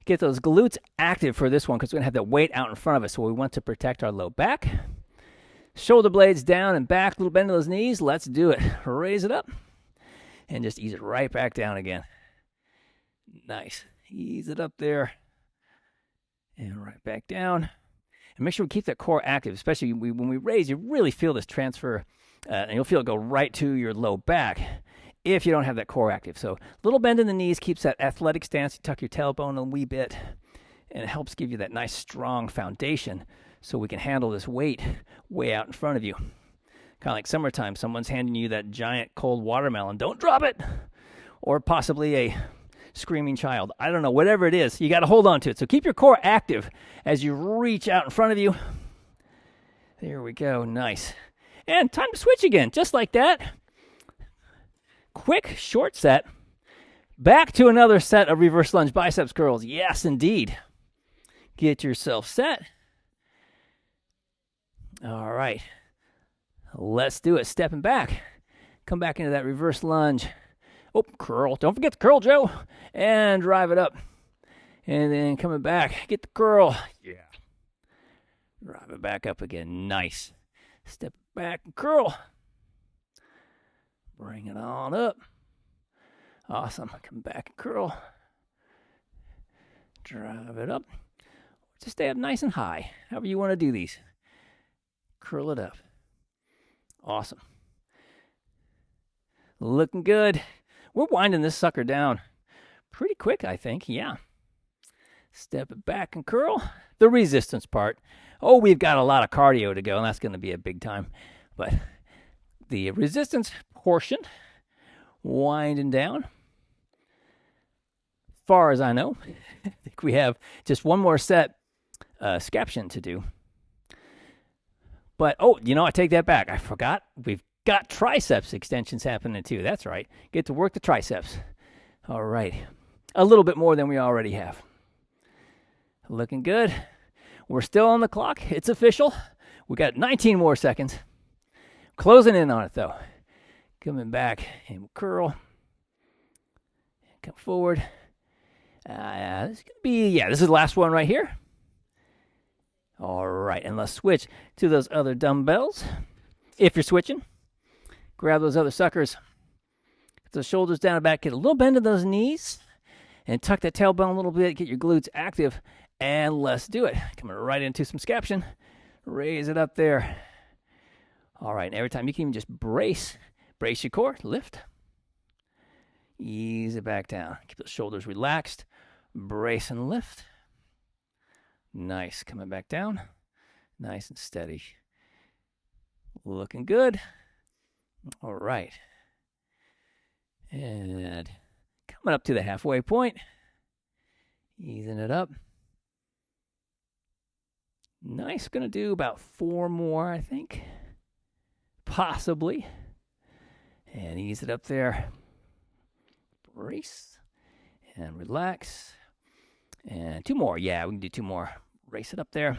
Get those glutes active for this one because we're going to have that weight out in front of us. So we want to protect our low back. Shoulder blades down and back. Little bend in those knees. Let's do it. Raise it up. And just ease it right back down again. Nice. Ease it up there. And right back down. And make sure we keep that core active, especially when we raise, you really feel this transfer, and you'll feel it go right to your low back if you don't have that core active. So a little bend in the knees keeps that athletic stance. You tuck your tailbone a wee bit, and it helps give you that nice, strong foundation so we can handle this weight way out in front of you. Kind of like summertime. Someone's handing you that giant cold watermelon. Don't drop it. Or possibly a screaming child. I don't know, whatever it is, you got to hold on to it. So keep your core active as you reach out in front of you. There we go, nice. And time to switch again, just like that. Quick, short set. Back to another set of reverse lunge biceps curls. Yes, indeed. Get yourself set. All right. Let's do it. Stepping back. Come back into that reverse lunge. Oh, curl. Don't forget the curl, Joe. And drive it up. And then coming back. Get the curl. Yeah. Drive it back up again. Nice. Step back and curl. Bring it on up. Awesome. Come back and curl. Drive it up. Just stay up nice and high. However you want to do these. Curl it up. Awesome. Looking good. We're winding this sucker down pretty quick, I think. Yeah. Step it back and curl. The resistance part. Oh, we've got a lot of cardio to go, and that's going to be a big time. But the resistance portion, winding down. Far as I know, I think we have just one more set, scaption to do. But, oh, I take that back. I forgot. We've got triceps extensions happening too. That's right. Get to work the triceps. All right. A little bit more than we already have. Looking good. We're still on the clock. It's official. We got 19 more seconds. Closing in on it, though. Coming back and curl. Come forward. This is going to be, this is the last one right here. All right, and let's switch to those other dumbbells. If you're switching, grab those other suckers. Get those shoulders down and back. Get a little bend in those knees. And tuck that tailbone a little bit. Get your glutes active. And let's do it. Coming right into some scaption. Raise it up there. All right, and every time you can even just brace your core. Lift. Ease it back down. Keep those shoulders relaxed. Brace and lift. Nice. Coming back down. Nice and steady. Looking good. All right. And coming up to the halfway point. Easing it up. Nice. Going to do about 4 more, I think. Possibly. And ease it up there. Brace. And relax. And 2 more. Yeah, we can do 2 more. Race it up there.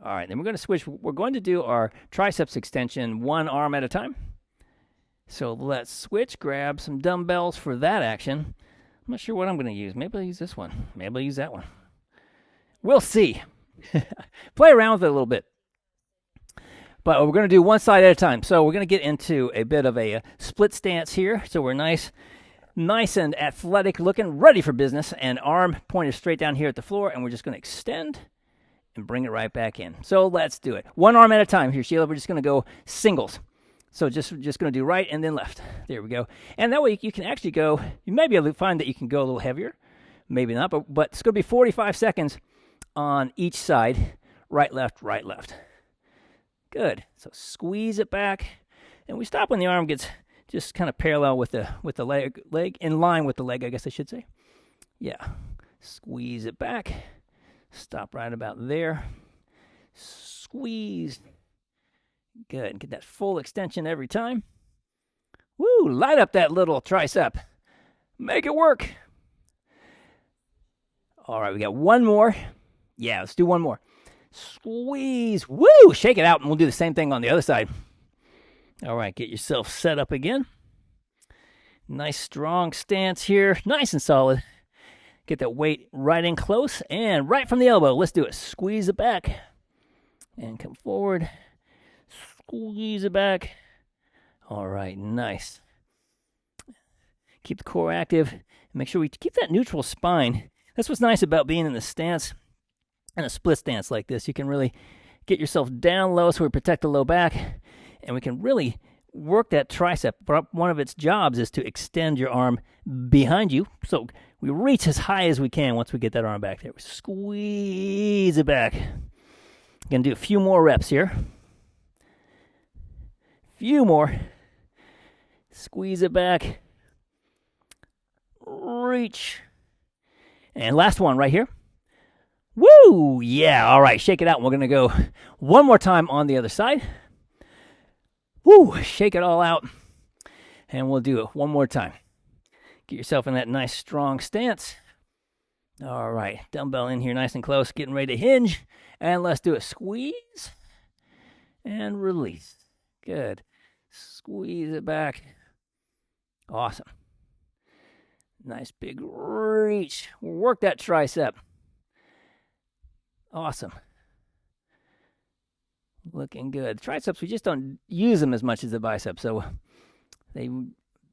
All right, then we're going to switch. We're going to do our triceps extension 1 arm at a time. So let's switch. Grab some dumbbells for that action. I'm not sure what I'm going to use. Maybe I'll use this one. Maybe I'll use that one. We'll see. Play around with it a little bit. But we're going to do one side at a time. So we're going to get into a bit of a split stance here. So we're nice and athletic looking, ready for business. And arm pointed straight down here at the floor. And we're just going to extend and bring it right back in. So let's do it. 1 arm at a time here, Sheila. We're just going to go singles. So just going to do right and then left. There we go. And that way you can actually go, you may be able to find that you can go a little heavier. Maybe not, but it's going to be 45 seconds on each side. Right, left, right, left. Good. So squeeze it back. And we stop when the arm gets just kind of parallel with the leg, in line with the leg, I guess I should say. Yeah. Squeeze it back. Stop right about there. Squeeze. Good. Get that full extension every time. Woo! Light up that little tricep. Make it work. All right, we got 1 more. Yeah, let's do 1 more. Squeeze. Woo! Shake it out, and we'll do the same thing on the other side. All right, get yourself set up again. Nice, strong stance here. Nice and solid. Get that weight right in close and right from the elbow. Let's do it. Squeeze it back and come forward. Squeeze it back. All right, nice. Keep the core active. Make sure we keep that neutral spine. That's what's nice about being in the stance and a split stance like this. You can really get yourself down low so we protect the low back, and we can really work that tricep. One of its jobs is to extend your arm behind you. So we reach as high as we can once we get that arm back there. We squeeze it back. Going to do a few more reps here. Few more. Squeeze it back. Reach. And last one right here. Woo! Yeah, all right, shake it out. We're going to go one more time on the other side. Woo! Shake it all out. And we'll do it one more time. Get yourself in that nice strong stance. All right, dumbbell in here nice and close, getting ready to hinge. And let's do a squeeze and release. Good. Squeeze it back. Awesome. Nice big reach. Work that tricep. Awesome. Looking good. Triceps, we just don't use them as much as the biceps, so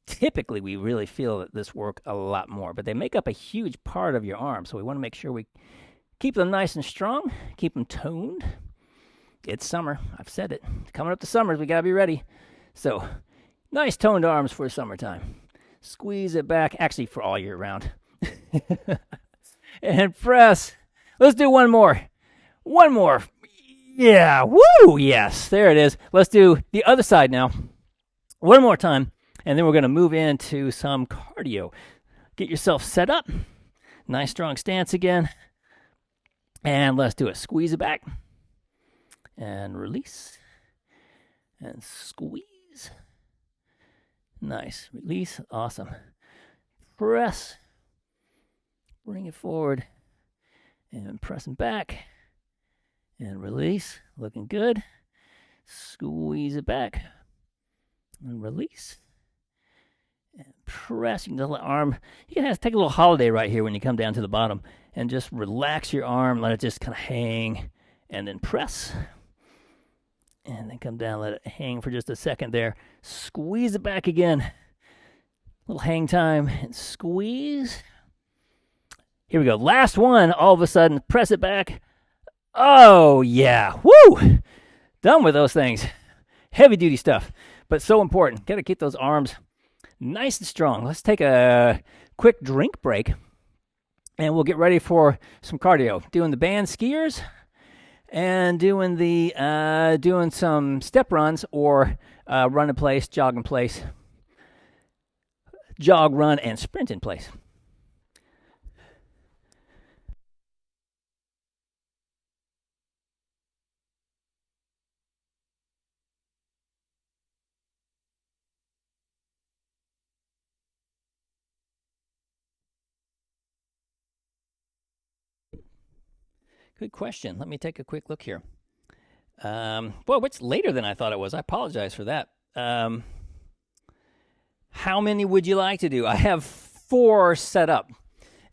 typically we really feel this work a lot more, but they make up a huge part of your arm, so we want to make sure we keep them nice and strong, keep them toned. It's summer. I've said it. Coming up to summer, we got to be ready. So, nice toned arms for summertime. Squeeze it back, actually for all year round. And press. Let's do one more. One more. Yeah, woo, yes, there it is. Let's do the other side now. One more time, and then we're going to move into some cardio. Get yourself set up. Nice strong stance again. And let's do it. Squeeze it back. And release. And squeeze. Nice. Release. Awesome. Press. Bring it forward. And pressing back. And release. Looking good. Squeeze it back. And release. And press. You can just let arm. You can take a little holiday right here when you come down to the bottom. And just relax your arm. Let it just kind of hang. And then press. And then come down. Let it hang for just a second there. Squeeze it back again. Little hang time. And squeeze. Here we go. Last one. All of a sudden, press it back. Oh, yeah. Woo! Done with those things. Heavy duty stuff, but so important. Got to keep those arms nice and strong. Let's take a quick drink break, and we'll get ready for some cardio. Doing the band skiers and doing some step runs or run in place, jog in place, jog, run, and sprint in place. Good question. Let me take a quick look here. Well, it's later than I thought it was. I apologize for that. How many would you like to do? I have 4 set up.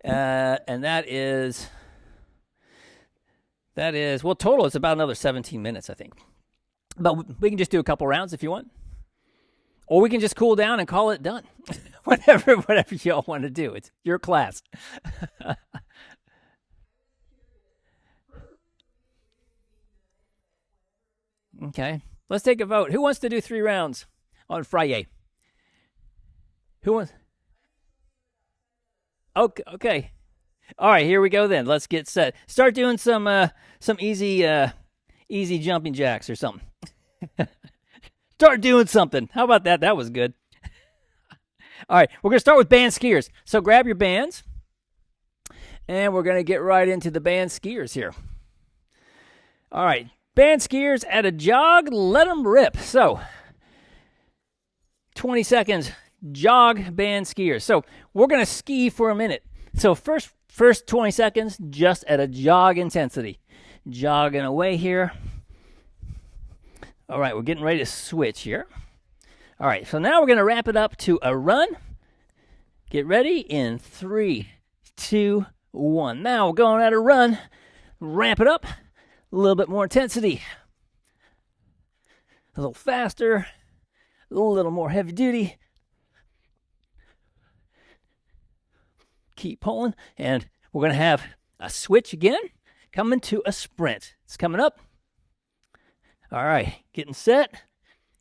And that is, well, total it's about another 17 minutes, I think. But we can just do a couple rounds if you want. Or we can just cool down and call it done. whatever y'all want to do. It's your class. Okay, let's take a vote. Who wants to do 3 rounds on Friday? Who wants? Okay. All right, here we go then. Let's get set. Start doing some easy jumping jacks or something. Start doing something. How about that? That was good. All right, we're going to start with band skiers. So grab your bands, and we're going to get right into the band skiers here. All right. Band skiers at a jog, let them rip. So, 20 seconds, jog, band skiers. So, we're going to ski for a minute. So, first 20 seconds, just at a jog intensity. Jogging away here. All right, we're getting ready to switch here. All right, so now we're going to wrap it up to a run. Get ready in 3, 2, 1. Now we're going at a run. Ramp it up. A little bit more intensity. A little faster. A little more heavy duty. Keep pulling. And we're going to have a switch again. Coming to a sprint. It's coming up. All right. Getting set.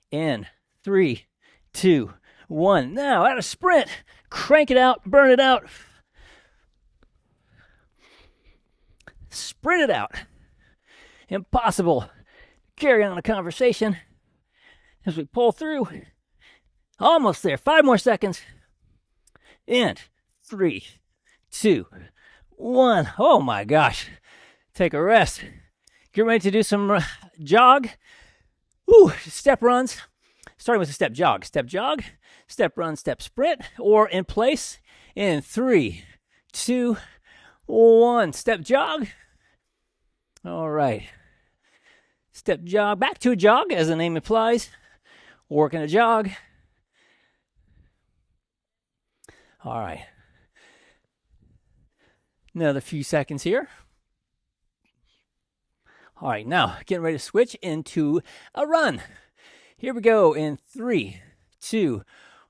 In 3, 2, 1. Now at a sprint. Crank it out. Burn it out. Sprint it out. Impossible. Carry on a conversation as we pull through. Almost there. 5 more seconds. And 3, 2, 1. Oh my gosh. Take a rest. Get ready to do some jog. Ooh, step runs. Starting with a step jog, step run, step sprint, or in place in 3, 2, 1. Step jog. All right. Step jog, back to a jog, as the name implies. Working a jog. All right. Another few seconds here. All right, now getting ready to switch into a run. Here we go in 3, 2,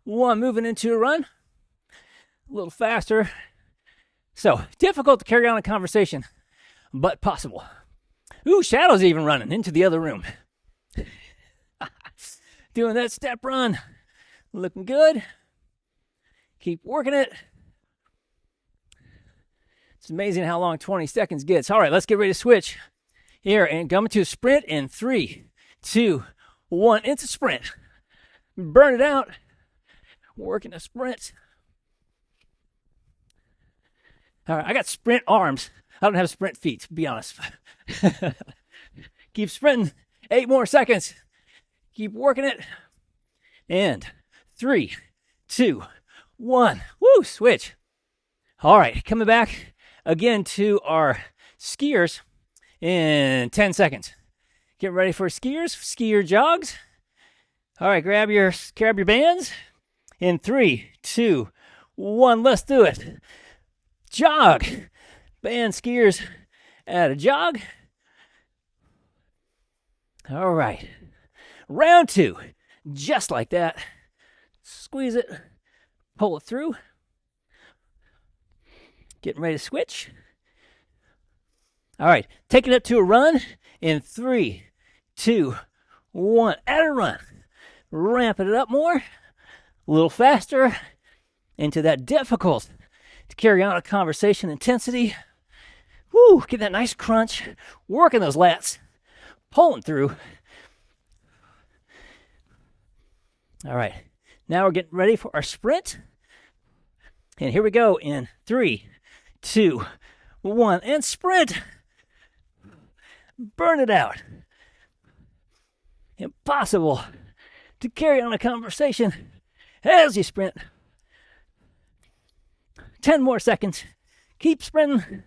1. Moving into a run. A little faster. So, difficult to carry on a conversation, but possible. Ooh, Shadow's even running into the other room. Doing that step run. Looking good. Keep working it. It's amazing how long 20 seconds gets. All right, let's get ready to switch here and come to a sprint in 3, 2, 1. It's a sprint. Burn it out. Working a sprint. All right, I got sprint arms. I don't have sprint feet, to be honest. Keep sprinting. 8 more seconds. Keep working it. And 3, 2, 1. Woo, switch. All right, coming back again to our skiers in 10 seconds. Get ready for skier jogs. All right, grab your bands in 3, 2, 1. Let's do it. Jog. Band skiers at a jog. All right. Round 2. Just like that. Squeeze it. Pull it through. Getting ready to switch. All right. Taking it to a run in 3, 2, 1. At a run. Ramping it up more. A little faster. Into that difficult to carry on a conversation intensity. Woo, get that nice crunch. Working those lats. Pulling through. All right. Now we're getting ready for our sprint. And here we go in 3, 2, 1. And sprint. Burn it out. Impossible to carry on a conversation as you sprint. 10 more seconds. Keep sprinting.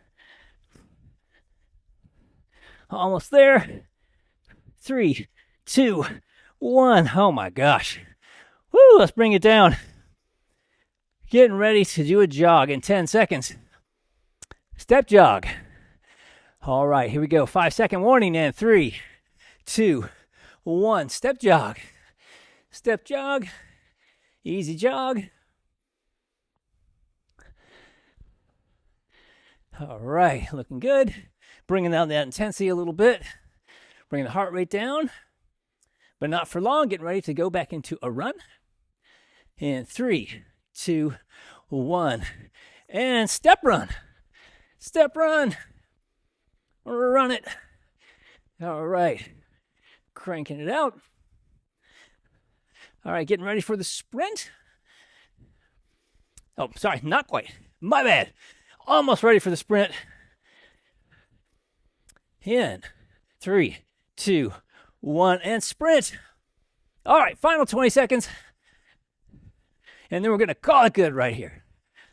Almost there. 3, 2, 1. Oh my gosh. Woo, let's bring it down. Getting ready to do a jog in 10 seconds. Step jog. All right, here we go. 5-second warning and 3, 2, 1. Step jog. Step jog. Easy jog. All right, looking good. Bringing down that intensity a little bit. Bringing the heart rate down, but not for long. Getting ready to go back into a run. In 3, 2, 1. And step run. Step run. Run it. All right. Cranking it out. All right, getting ready for the sprint. Oh, sorry, not quite. My bad. Almost ready for the sprint. In 3, 2, 1, and sprint. All right, final 20 seconds. And then we're going to call it good right here.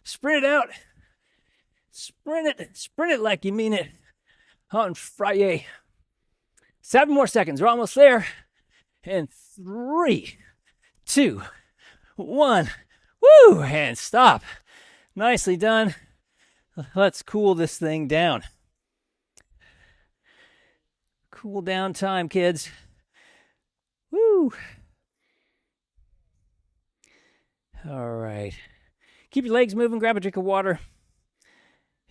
Sprint it out. Sprint it like you mean it on Friday. 7 more seconds. We're almost there. And 3, 2, 1. Woo! And stop. Nicely done. Let's cool this thing down. Cool down time, kids. Woo! All right. Keep your legs moving. Grab a drink of water.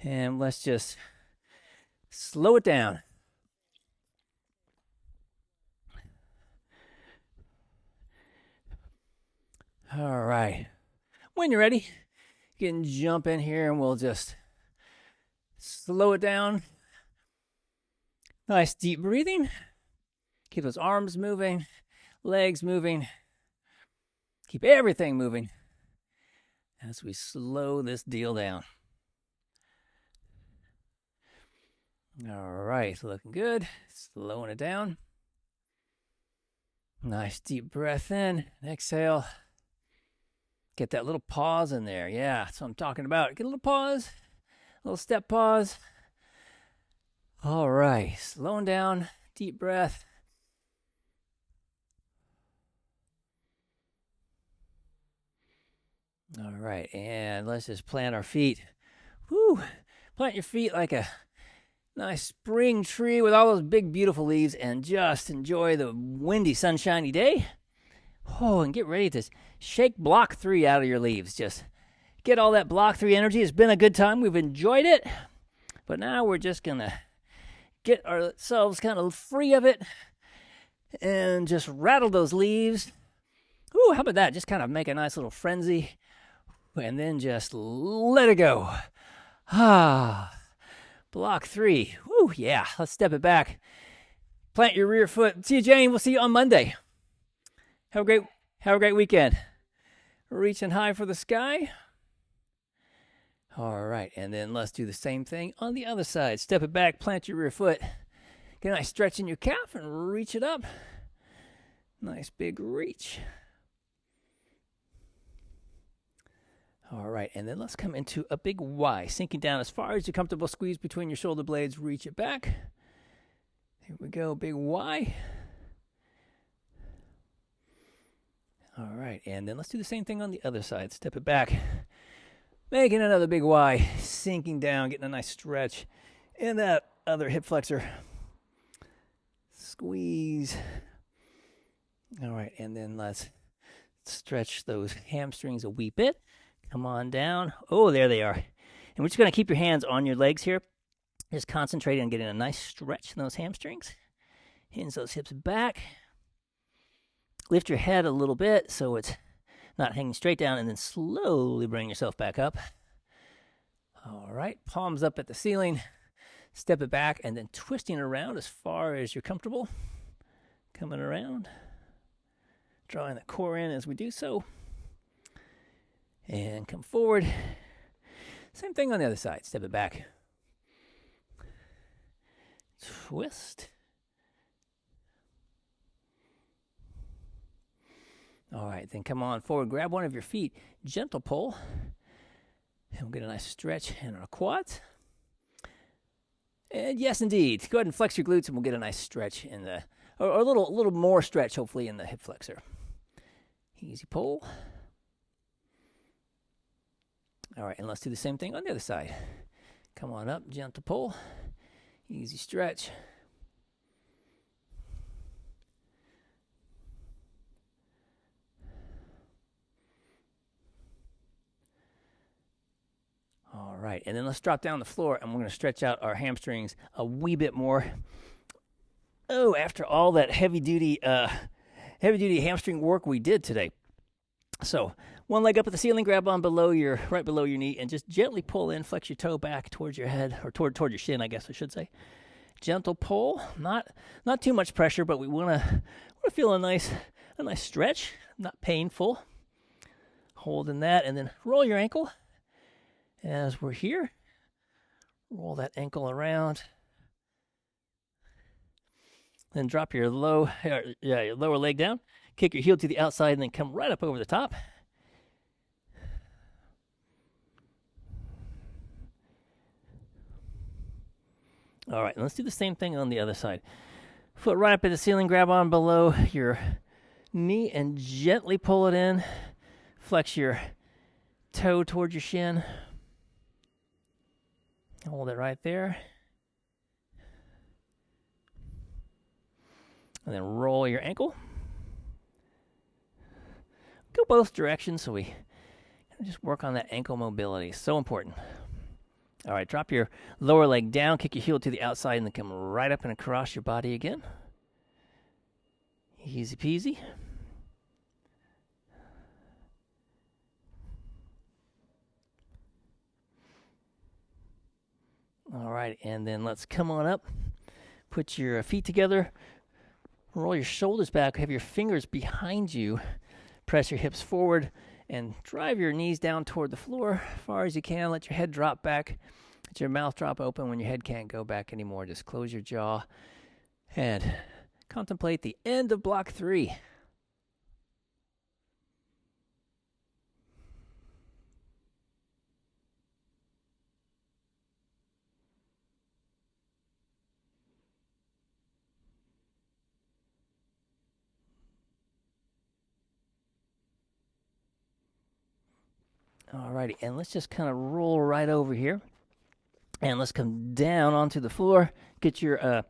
And let's just slow it down. All right. When you're ready, you can jump in here and we'll just slow it down. Nice deep breathing. Keep those arms moving, legs moving. Keep everything moving as we slow this deal down. All right, looking good. Slowing it down. Nice deep breath in. Exhale. Get that little pause in there. Yeah, that's what I'm talking about. Get a little pause, a little step pause. All right, slowing down. Deep breath. All right, and let's just plant our feet. Woo! Plant your feet like a nice spring tree with all those big, beautiful leaves, and just enjoy the windy, sunshiny day. Oh, and get ready to shake block 3 out of your leaves. Just get all that block 3 energy. It's been a good time. We've enjoyed it. But now we're just going to get ourselves kind of free of it and just rattle those leaves. Ooh, how about that? Just kind of make a nice little frenzy and then just let it go. Block 3. Woo, yeah. Let's step it back. Plant your rear foot. See you, Jane. We'll see you on Monday. Have a great weekend. Reaching high for the sky. All right, and then let's do the same thing on the other side. Step it back, plant your rear foot. Get a nice stretch in your calf and reach it up. Nice big reach. All right, and then let's come into a big Y, sinking down as far as you're comfortable. Squeeze between your shoulder blades, reach it back. Here we go, big Y. All right, and then let's do the same thing on the other side. Step it back, making another big Y, sinking down, getting a nice stretch in that other hip flexor. Squeeze. All right, and then let's stretch those hamstrings a wee bit. Come on down. Oh, there they are. And we're just going to keep your hands on your legs here. Just concentrate on getting a nice stretch in those hamstrings. Hinge those hips back. Lift your head a little bit so it's not hanging straight down, and then slowly bring yourself back up. All right, palms up at the ceiling. Step it back and then twisting around as far as you're comfortable. Coming around. Drawing the core in as we do so. And come forward. Same thing on the other side. Step it back. Twist. All right, then come on forward. Grab one of your feet. Gentle pull. And we'll get a nice stretch in our quads. And yes, indeed. Go ahead and flex your glutes, and we'll get a nice stretch in the, or a little more stretch, hopefully, in the hip flexor. Easy pull. All right, and let's do the same thing on the other side. Come on up, gentle pull. Easy stretch. All right, and then let's drop down the floor, and we're going to stretch out our hamstrings a wee bit more. Oh, after all that heavy-duty hamstring work we did today. So, one leg up at the ceiling, grab on right below your knee, and just gently pull in, flex your toe back towards your head, or toward your shin, I guess I should say. Gentle pull, not too much pressure, but we want to feel a nice stretch, not painful. Holding that, and then roll your ankle. As we're here, roll that ankle around. Then drop your lower leg down. Kick your heel to the outside and then come right up over the top. All right, let's do the same thing on the other side. Foot right up at the ceiling, grab on below your knee and gently pull it in. Flex your toe towards your shin. Hold it right there. And then roll your ankle. Go both directions so we just work on that ankle mobility. So important. All right, drop your lower leg down, kick your heel to the outside, and then come right up and across your body again. Easy peasy. All right, and then let's come on up. Put your feet together. Roll your shoulders back. Have your fingers behind you. Press your hips forward and drive your knees down toward the floor as far as you can. Let your head drop back. Let your mouth drop open when your head can't go back anymore. Just close your jaw and contemplate the end of block 3. Alrighty, and let's just kind of roll right over here. And let's come down onto the floor. Get your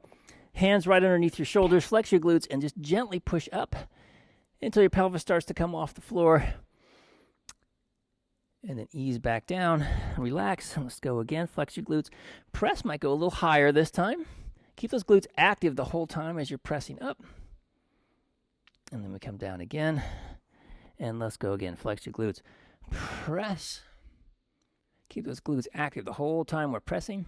hands right underneath your shoulders, flex your glutes, and just gently push up until your pelvis starts to come off the floor. And then ease back down, relax. Let's go again, flex your glutes. Press might go a little higher this time. Keep those glutes active the whole time as you're pressing up. And then we come down again. And let's go again, flex your glutes. Press. Keep those glutes active the whole time we're pressing.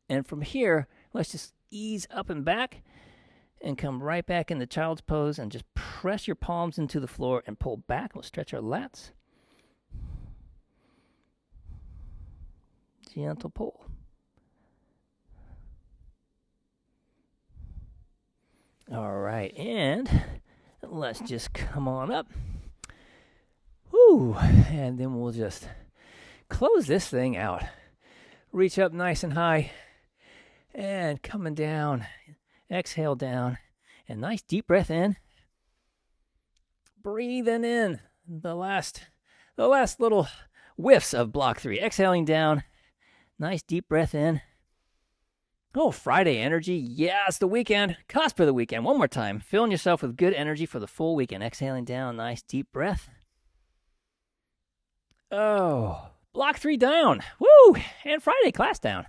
And from here, let's just ease up and back and come right back into child's pose and just press your palms into the floor and pull back. We'll stretch our lats. Gentle pull. All right, and let's just come on up. Woo, and then we'll just close this thing out. Reach up nice and high. And coming down. Exhale down. And nice deep breath in. Breathing in the last little whiffs of block 3. Exhaling down. Nice deep breath in. Oh, Friday energy. Yeah, it's the weekend. Cusp of the weekend. One more time. Filling yourself with good energy for the full weekend. Exhaling down. Nice deep breath. Oh, block 3 down. Woo! And Friday class down.